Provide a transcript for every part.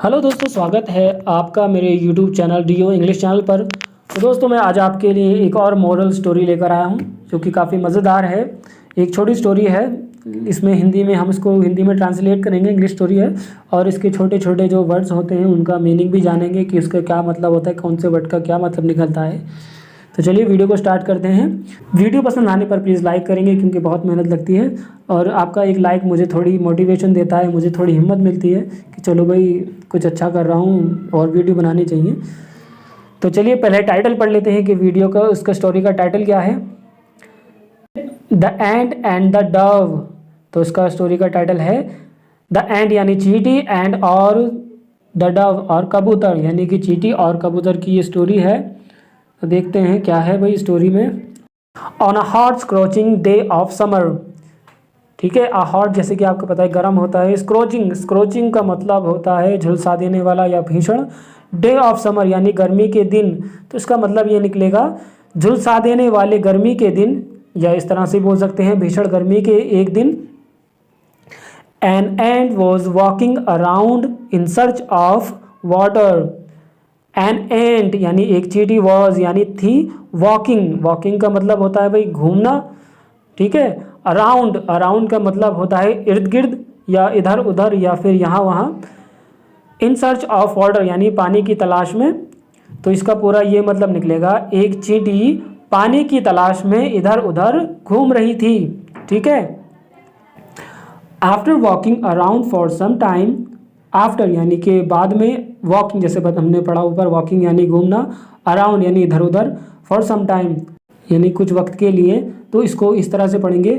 Hello दोस्तों, स्वागत है आपका मेरे YouTube channel D O English channel पर। तो दोस्तों, मैं आज आपके लिए एक और मॉरल स्टोरी लेकर आया हूँ जो कि काफ़ी मज़ेदार है। एक छोटी स्टोरी है, इसमें हिंदी में हम इसको हिंदी में ट्रांसलेट करेंगे। इंग्लिश स्टोरी है और इसके छोटे छोटे जो वर्ड्स होते हैं उनका मीनिंग भी जानेंगे कि उसका क्या मतलब होता है, कौन से वर्ड का क्या मतलब निकलता है। तो चलिए वीडियो को स्टार्ट करते हैं। वीडियो पसंद आने पर प्लीज़ लाइक करेंगे क्योंकि बहुत मेहनत लगती है और आपका एक लाइक मुझे थोड़ी मोटिवेशन देता है, मुझे थोड़ी हिम्मत मिलती है कि चलो भाई कुछ अच्छा कर रहा हूँ और वीडियो बनानी चाहिए। तो चलिए पहले टाइटल पढ़ लेते हैं कि वीडियो का उसका स्टोरी का टाइटल क्या है। The ant and the Dove. तो इसका स्टोरी का टाइटल है द एंट यानी चींटी, एंड और द डव और कबूतर यानी कि चींटी और कबूतर की ये स्टोरी है। तो देखते हैं क्या है भाई स्टोरी में। On a hot scorching day of summer. ठीक है, अ हॉट जैसे कि आपको पता है गर्म होता है, स्क्रोचिंग स्क्रोचिंग का मतलब होता है झुलसा देने वाला या भीषण। डे ऑफ समर यानी गर्मी के दिन, तो इसका मतलब ये निकलेगा झुलसा देने वाले गर्मी के दिन, या इस तरह से बोल सकते हैं भीषण गर्मी के एक दिन। An ant was walking around in search of water. An ant यानी एक चींटी, वॉज यानी थी, वॉकिंग वॉकिंग का मतलब होता है भाई घूमना। ठीक है, अराउंड अराउंड का मतलब होता है इर्द गिर्द या इधर उधर या फिर यहाँ वहाँ। इन सर्च ऑफ वाटर यानी पानी की तलाश में। तो इसका पूरा ये मतलब निकलेगा एक चींटी पानी की तलाश में इधर उधर घूम रही थी। ठीक है, after walking around for some time. After यानी कि बाद में, वॉकिंग जैसे हमने पढ़ा ऊपर, वॉकिंग यानी घूमना, अराउंड यानी इधर उधर, फॉर सम टाइम यानी कुछ वक्त के लिए। तो इसको इस तरह से पढ़ेंगे,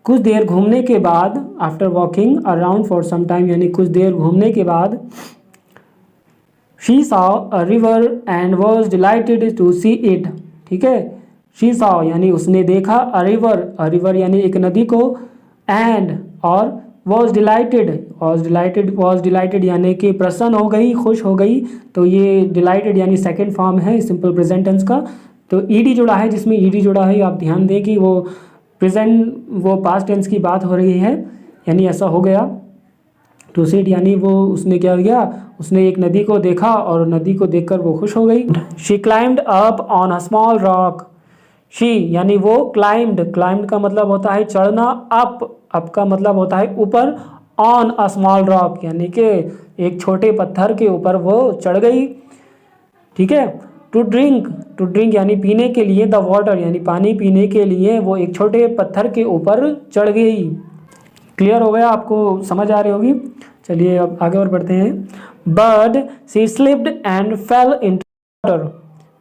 कुछ देर घूमने के बाद। After walking around for some time यानी कुछ देर घूमने के बाद। She saw a river and was delighted to see it. ठीक है, शी सॉ यानी उसने देखा, अ रिवर यानी एक नदी को, एंड और वॉज डिलाइटेड यानी कि प्रसन्न हो गई, खुश हो गई। तो ये डिलाइटेड यानी सेकंड फॉर्म है सिंपल प्रेजेंट टेंस का। तो ईडी जुड़ा है, जिसमें ईडी जुड़ा है आप ध्यान दें कि वो पास्ट टेंस की बात हो रही है, यानी ऐसा हो गया। टू सीट यानी वो उसने क्या किया, उसने एक नदी को देखा और नदी को देखकर वो खुश हो गई। She climbed up on a small rock. She यानी वो, क्लाइम्ड का मतलब होता है चढ़ना, अप का मतलब होता है ऊपर, ऑन अ स्मॉल रॉक यानी कि एक छोटे पत्थर के ऊपर वो चढ़ गई। ठीक है, टू ड्रिंक यानी पीने के लिए, द वाटर यानी पानी पीने के लिए वो एक छोटे पत्थर के ऊपर चढ़ गई। क्लियर हो गया, आपको समझ आ रही होगी। चलिए अब आगे और बढ़ते हैं। But she slipped and fail into water.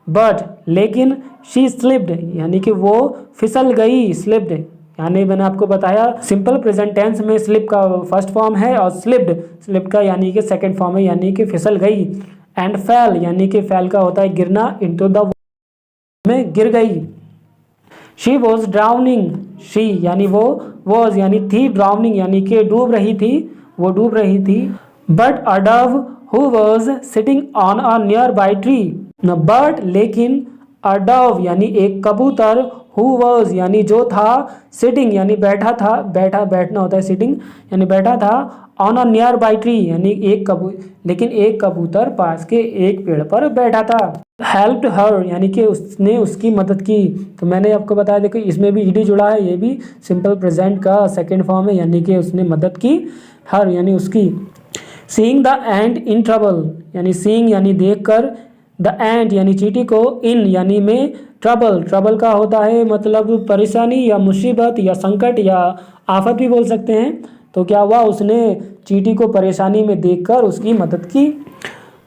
But लेकिन, शी स्लिप्ड यानी कि वो फिसल गई। स्लिप्ड यानी मैंने आपको बताया सिंपल प्रेजेंट टेंस में स्लिप का फर्स्ट फॉर्म है और स्लिप्ड का यानी कि सेकंड फॉर्म है, यानी कि फिसल गई। एंड फेल यानी कि फेल का होता है गिरना, इनटू द में गिर गई। She was drowning. शी यानी वो, वॉज यानी थी, ड्राउनिंग यानी कि डूब रही थी, वो डूब रही थी। But a Dove who was sitting on a near by tree. But लेकिन, अ डव यानी एक कबूतर, हु वॉज यानी जो था, सिटिंग यानी बैठा था, बैठना होता है सिटिंग यानी बैठा था, on a near by tree यानी लेकिन एक कबूतर पास के एक पेड़ पर बैठा था। हेल्प्ड हर यानी कि उसने उसकी मदद की। तो मैंने आपको बताया देखो इसमें भी ईडी जुड़ा है, ये भी सिंपल प्रेजेंट का सेकेंड फॉर्म है, यानी कि उसने मदद की, हर यानी उसकी। Seeing the ant in trouble यानी सीइंग यानी देखकर, द एंट यानी चींटी को, इन यानी में, ट्रबल का होता है मतलब परेशानी या मुसीबत या संकट या आफत भी बोल सकते हैं। तो क्या हुआ, उसने चींटी को परेशानी में देखकर उसकी मदद की।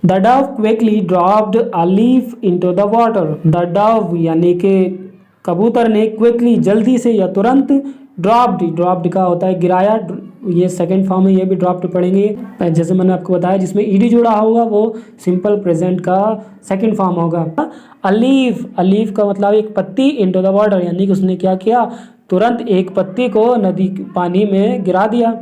The Dove quickly dropped a leaf into the water. The dove यानी कि कबूतर ने, क्विकली जल्दी से या तुरंत, ड्रॉप्ड का होता है गिराया, ये सेकंड फॉर्म है, ये भी ड्रॉप्ड पढ़ेंगे जैसे मैंने आपको बताया, जिसमें ईडी जुड़ा होगा वो सिंपल प्रेजेंट का सेकंड फॉर्म होगा। अलीफ का मतलब एक पत्ती, इनटू द वाटर यानी कि उसने क्या किया, तुरंत एक पत्ती को नदी पानी में गिरा दिया।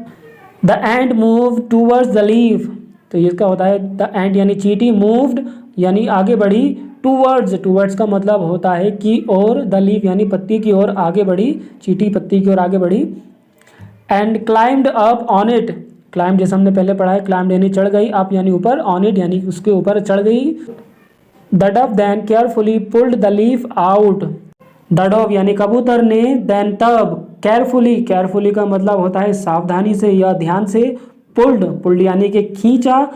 The ant move towards the leaf. तो इसका होता है द एंट यानी चींटी, मूव्ड यानी आगे बढ़ी, टूवर्ड्स का मतलब होता है की ओर, द लीफ यानी पत्ती की ओर आगे बढ़ी, चींटी पत्ती की ओर आगे बढ़ी। And climbed up on it. Climb जैसे हमने पहले पढ़ा है, क्लाइम्ब यानी चढ़ गई, अप यानी ऊपर, ऑन इट यानी उसके ऊपर चढ़ गई। The dove then carefully pulled the leaf out. The dove यानी कबूतर ने देन तब केयरफुली, केयरफुली का मतलब होता है सावधानी से या ध्यान से, पुल्ड, पुल्ड यानी कि खींचा,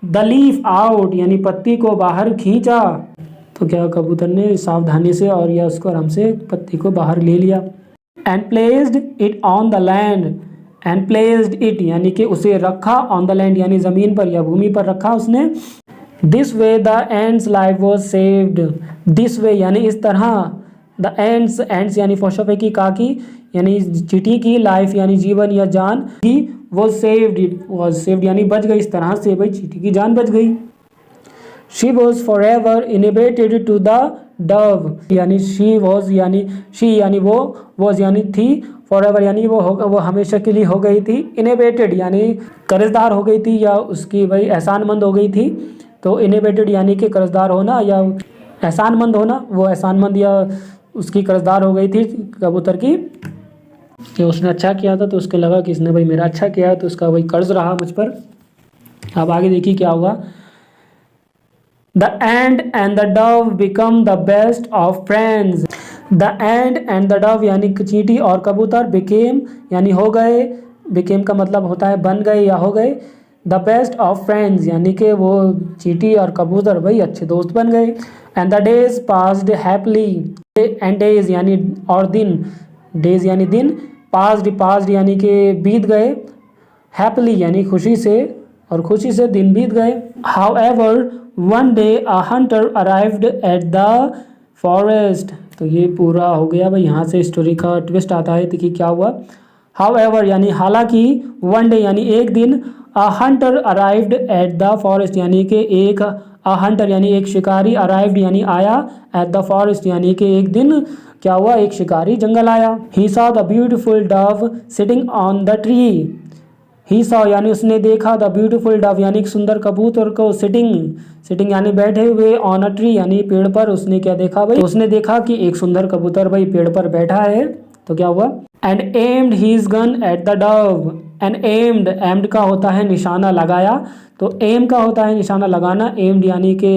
द लीफ आउट यानी पत्ती को बाहर खींचा। तो क्या कबूतर ने सावधानी से और या उसको आराम से पत्ती को बाहर ले लिया। And placed it on the land, and placed it यानी कि उसे रखा, ऑन द लैंड यानी ज़मीन पर या भूमि पर रखा उसने। This way the ends life was saved, this way यानी इस तरह, द एंड्स, एंड्स यानी फोशोफे की काकी यानी चींटी की, लाइफ यानी जीवन या जान की, वो सेव्ड यानी बच गई, इस तरह से भाई चींटी की जान बच गई। She was forever indebted to the dove यानी शी वॉज यानी वो, वॉज यानी थी, फॉर एवर यानी वो हमेशा के लिए हो गई थी, इनिबेटेड यानी कर्जदार हो गई थी या उसकी भाई एहसानमंद हो गई थी। तो इनिबेटेड यानी कि कर्जदार होना या एहसानमंद होना, वो एहसानमंद या उसकी कर्जदार हो गई थी कबूतर की, कि उसने अच्छा किया था तो उसको लगा कि इसने भाई मेरा अच्छा किया है तो उसका भाई कर्ज रहा मुझ पर। अब आगे देखिए क्या होगा। The end and the Dove become the best of friends. The end and the dove यानी चींटी और कबूतर, बिकेम यानी हो गए, बिकेम का मतलब होता है बन गए या हो गए, द बेस्ट ऑफ फ्रेंड्स यानी कि वो चींटी और कबूतर भाई अच्छे दोस्त बन गए। And the days passed happily, and days यानी और दिन, डेज यानी दिन, पास्ड यानी कि बीत गए, हैप्पली यानी खुशी से, और खुशी से दिन बीत गए। However one day a Hunter arrived at the forest. तो ये पूरा हो गया भाई, यहाँ से स्टोरी का ट्विस्ट आता है। देखिए क्या हुआ। हाउएवर यानी हालांकि, वन डे यानी एक दिन, अ Hunter arrived at the forest यानी कि एक, अ हंटर यानी एक शिकारी, अराइव्ड यानी आया, एट द फॉरेस्ट यानी कि एक दिन क्या हुआ, एक शिकारी जंगल आया। He saw the beautiful Dove sitting on the tree. He saw यानी उसने देखा, द ब्यूटीफुल डव यानी एक सुंदर कबूतर को, सिटिंग यानी बैठे हुए, ऑन अ ट्री यानी पेड़ पर। उसने क्या देखा भाई, तो उसने देखा कि एक सुंदर कबूतर भाई पेड़ पर बैठा है। तो क्या हुआ, and aimed his gun at the dove. And aimed का होता है निशाना लगाया, तो एम का होता है निशाना लगाना, एम्ड यानी कि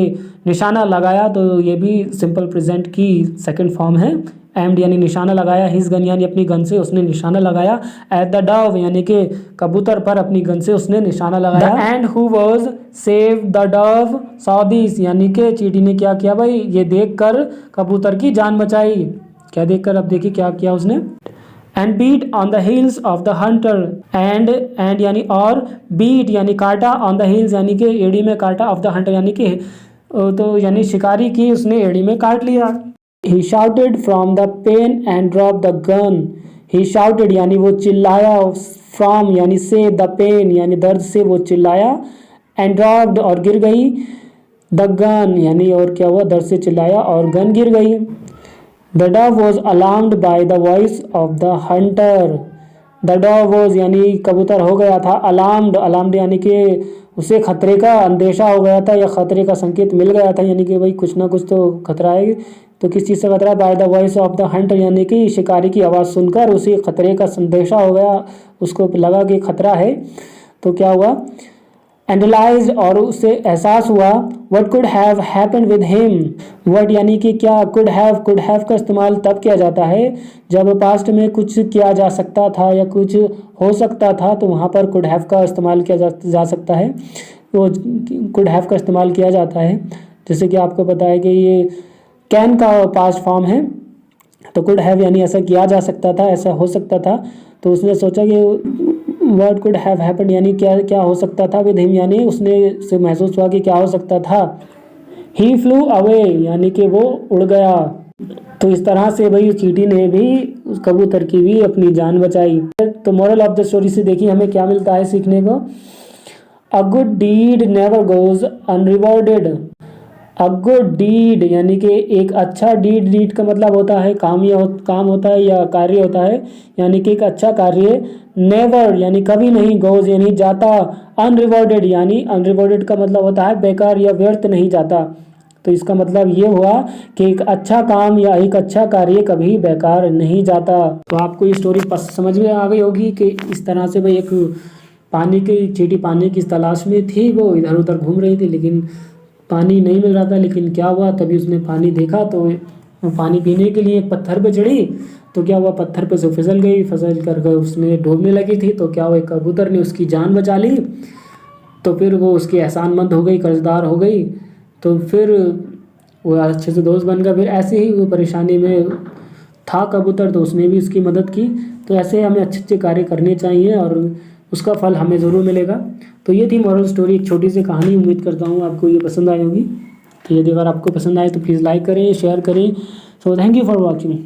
निशाना लगाया, तो ये भी सिंपल प्रेजेंट की सेकंड फॉर्म है। एम्ड यानी निशाना लगाया, हिज गन यानी अपनी गन से उसने निशाना लगाया, एट द डव यानी कि कबूतर पर अपनी गन से उसने निशाना लगाया। The end who was save the Dove saw this यानी कि चींटी ने क्या किया भाई, ये देखकर कबूतर की जान बचाई। क्या देखकर, अब देखिए क्या किया उसने। And bit on the heels of the hunter, and यानी और, बीट यानी काटा, ऑन द हिल्स यानी कि एड़ी में काटा, ऑफ द हंटर यानी कि तो यानी शिकारी की उसने एड़ी में काट लिया। He shouted from the pain and drop the gun. He shouted यानी वो चिल्लाया, फ्रॉम यानी से, द पेन यानी दर्द से वो चिल्लाया, एंड ड्रॉप्ड और गिर गई, द गन यानी और क्या हुआ, दर्द से चिल्लाया और गन गिर गई। The Dove was alarmed by the voice of the Hunter. The Dove was यानी कबूतर हो गया था, अलार्म्ड यानी कि उसे खतरे का अंदेशा हो गया था या खतरे का संकेत मिल गया था, यानी कि भाई कुछ ना कुछ तो खतरा है। तो किस चीज़ से खतरा, by the voice of the Hunter यानी कि शिकारी की आवाज़ सुनकर उसे खतरे का संदेशा हो गया, उसको लगा कि खतरा है। तो क्या हुआ, एंड रियलाइज्ड और उससे एहसास हुआ, what could have happened with him. What यानी कि क्या, कुड हैव का इस्तेमाल तब किया जाता है जब पास्ट में कुछ किया जा सकता था या कुछ हो सकता था, तो वहाँ पर कुड हैव का इस्तेमाल किया जा सकता है, वो कुड हैव का इस्तेमाल किया जाता है। जैसे कि आपको पता है कि ये कैन का पास्ट फॉर्म है, तो कुड हैव यानी ऐसा किया जा सकता था, ऐसा हो सकता था। तो उसने सोचा कि व्हाट कुड हैव हैपेंड यानी क्या हो सकता था, विद हिम यानी उसने से महसूस हुआ कि क्या हो सकता था। ही फ्लू अवे यानी कि वो उड़ गया। तो इस तरह से भाई चींटी ने भी, उस कबूतर की भी अपनी जान बचाई। तो मोरल ऑफ द स्टोरी से देखिए हमें क्या मिलता है सीखने को। A good deed never goes unrewarded. A good deed यानी कि एक अच्छा डीड का मतलब होता है काम होता है या कार्य होता है, यानी कि एक अच्छा कार्य, नेवर यानी कभी नहीं, गोज यानी जाता, अनरिवॉर्डेड यानी अनरिवॉर्डेड का मतलब होता है बेकार या व्यर्थ नहीं जाता। तो इसका मतलब ये हुआ कि एक अच्छा काम या एक अच्छा कार्य कभी बेकार नहीं जाता। तो आपको ये स्टोरी समझ में आ गई होगी कि इस तरह से भाई एक पानी की चींटी पानी की तलाश में थी, वो इधर उधर घूम रही थी लेकिन पानी नहीं मिल रहा था। लेकिन क्या हुआ, तभी उसने पानी देखा तो वो पानी पीने के लिए एक पत्थर पे चढ़ी, तो क्या हुआ, पत्थर पे से फिसल गई, फिसल कर उसमें डूबने लगी थी। तो क्या हुआ, एक कबूतर ने उसकी जान बचा ली। तो फिर वो उसकी एहसानमंद हो गई, कर्जदार हो गई। तो फिर वो अच्छे से दोस्त बन गया। फिर ऐसे ही वो परेशानी में था कबूतर, तो उसने भी उसकी मदद की। तो ऐसे हमें अच्छे अच्छे कार्य करने चाहिए और उसका फल हमें ज़रूर मिलेगा। तो ये थी मॉरल स्टोरी, एक छोटी सी कहानी। उम्मीद करता हूँ आपको ये पसंद आई होगी। तो यदि अगर आपको पसंद आए तो प्लीज़ लाइक करें, शेयर करें। So thank you for watching.